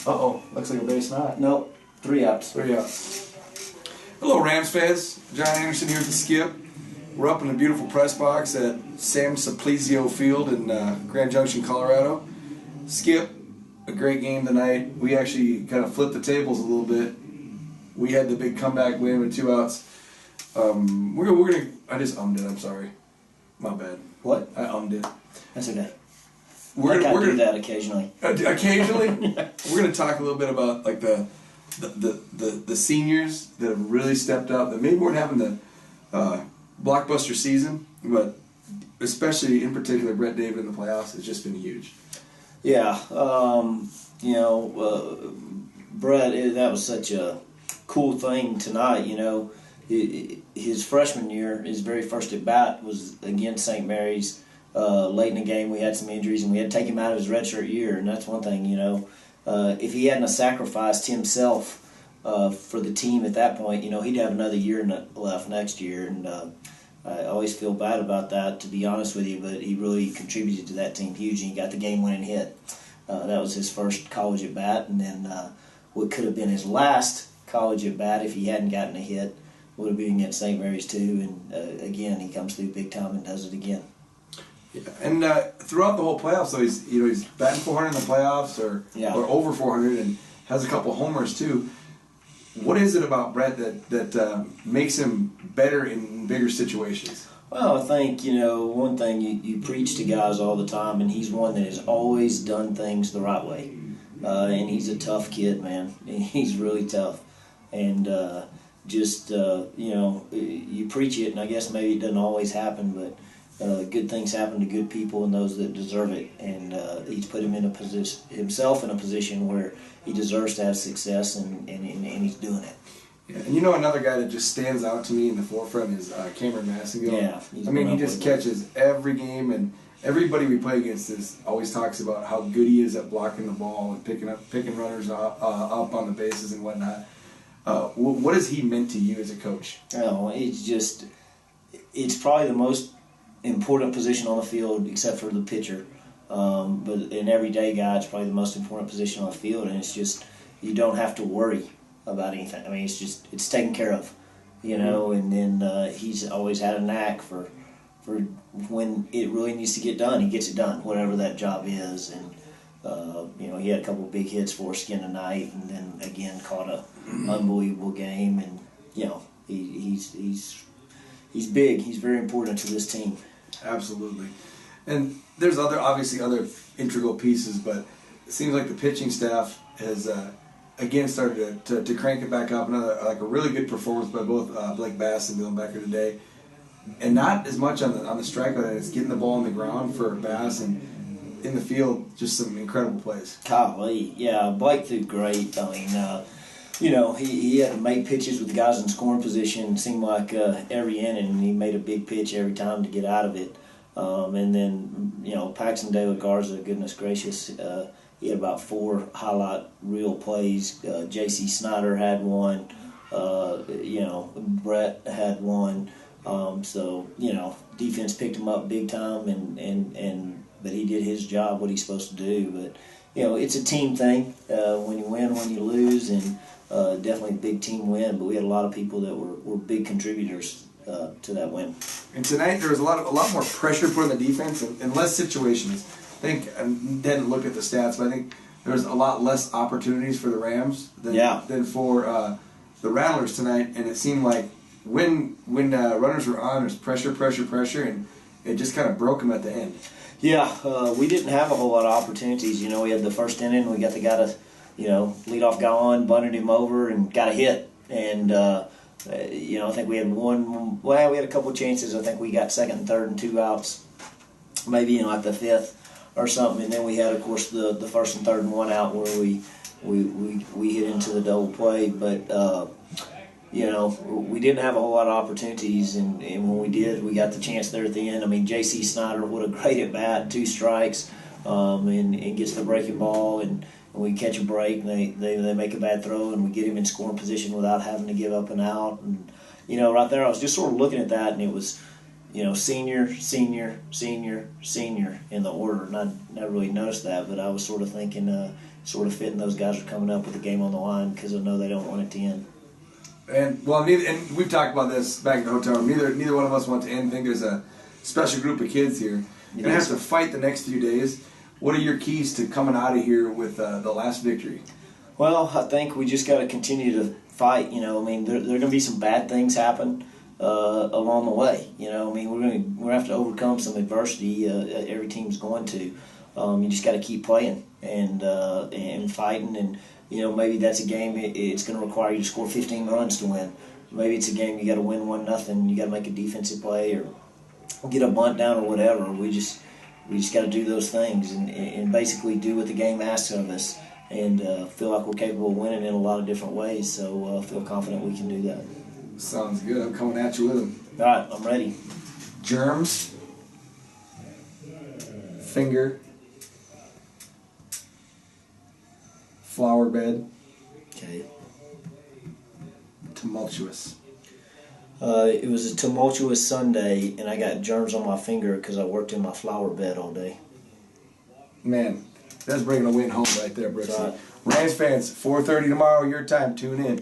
Uh-oh, looks like a base not. Nope, 3 outs. 3 outs. Hello, Rams fans. John Anderson here with the Skip. We're up in the beautiful press box at Suplizio Field in Grand Junction, Colorado. Skip, a great game tonight. We actually kind of flipped the tables a little bit. We had the big comeback win with 2 outs. We're gonna. I just ummed it. I'm sorry. My bad. What? I ummed it. That's okay. We're gonna do that occasionally. Occasionally, we're gonna talk a little bit about like the seniors that have really stepped up. That maybe weren't having the blockbuster season, but especially in particular, Brett David in the playoffs has just been huge. Yeah, Brett, that was such a cool thing tonight. His freshman year, his very first at bat was against St. Mary's. Late in the game, we had some injuries, and we had to take him out of his redshirt year, and that's one thing, if he hadn't sacrificed himself for the team at that point, he'd have another year left next year, and I always feel bad about that, to be honest with you, but he really contributed to that team huge, and he got the game-winning hit. That was his first college at bat, and then what could have been his last college at bat if he hadn't gotten a hit would have been against St. Mary's too, and again, he comes through big time and does it again. Yeah. And throughout the whole playoffs, though, he's batting 400 in the playoffs or over 400, and has a couple homers too. What is it about Brett that makes him better in bigger situations? Well, I think one thing you preach to guys all the time, and he's one that has always done things the right way, and he's a tough kid, man. He's really tough, and you preach it, and I guess maybe it doesn't always happen, but. Good things happen to good people and those that deserve it, and he's put him himself in a position where he deserves to have success, and he's doing it. Yeah, and another guy that just stands out to me in the forefront is Cameron Massengill. Yeah, he just catches every game, and everybody we play against always talks about how good he is at blocking the ball and picking runners up on the bases and whatnot. What has he meant to you as a coach? Oh, it's probably the most important position on the field except for the pitcher, but an everyday guy, it's probably the most important position on the field, and it's just you don't have to worry about anything. I mean, it's taken care of, and then he's always had a knack for when it really needs to get done, he gets it done, whatever that job is, and he had a couple of big hits for us again tonight, and then again caught a unbelievable game, and he's big. He's very important to this team. Absolutely. And there's obviously other integral pieces, but it seems like the pitching staff has again started to crank it back up. Another a really good performance by both Blake Bass and Dylan Becker today, and not as much on the strikeout. It's getting the ball on the ground for Bass, and in the field, just some incredible plays. Golly, yeah, Blake threw great. I mean. He had to make pitches with guys in scoring position. It seemed like every inning, and he made a big pitch every time to get out of it. And then, Paxton De La Garza, goodness gracious, he had about 4 highlight reel plays. J.C. Snyder had one. Brett had one. Defense picked him up big time, but he did his job, what he's supposed to do. But it's a team thing. When you win, when you lose, and definitely a big team win. But we had a lot of people that were big contributors to that win. And tonight there was a lot more pressure put on the defense and less situations. I think I didn't look at the stats, but I think there was a lot less opportunities for the Rams than for the Rattlers tonight. And it seemed like when runners were on, there's pressure, and it just kind of broke them at the end. Yeah, we didn't have a whole lot of opportunities. We had the first inning, we got the guy to, leadoff guy on, bunted him over, and got a hit. And, I think we had we had a couple of chances. I think we got second and third and 2 outs, maybe in like the 5th or something. And then we had, of course, the first and third and 1 out where we hit into the double play. But, we didn't have a whole lot of opportunities, and when we did, we got the chance there at the end. I mean, J.C. Snyder, what a great at bat, 2 strikes, and gets the breaking ball, and we catch a break, and they make a bad throw, and we get him in scoring position without having to give up an out. And right there, I was just sort of looking at that, and it was senior, senior, senior, senior in the order. And I never really noticed that, but I was sort of thinking, sort of fitting those guys are coming up with the game on the line because I know they don't want it to end. And and we've talked about this back in the hotel room. Neither one of us want to end. I think there's a special group of kids here. You're gonna have to fight the next few days. What are your keys to coming out of here with the last victory? Well, I think we just got to continue to fight. There are going to be some bad things happen along the way. We're going to have to overcome some adversity. Every team's going to. You just got to keep playing and fighting. And maybe that's a game. It's going to require you to score 15 runs to win. Maybe it's a game you got to win 1-0. You got to make a defensive play or get a bunt down or whatever. We just got to do those things and basically do what the game asks of us. And feel like we're capable of winning in a lot of different ways. So feel confident we can do that. Sounds good. I'm coming at you with them. All right, I'm ready. Germs, finger, flower bed, Okay. tumultuous. It was a tumultuous Sunday, and I got germs on my finger because I worked in my flower bed all day. Man, that's bringing a win home right there, Brooks. Right. Rams fans, 4:30 tomorrow, your time. Tune in.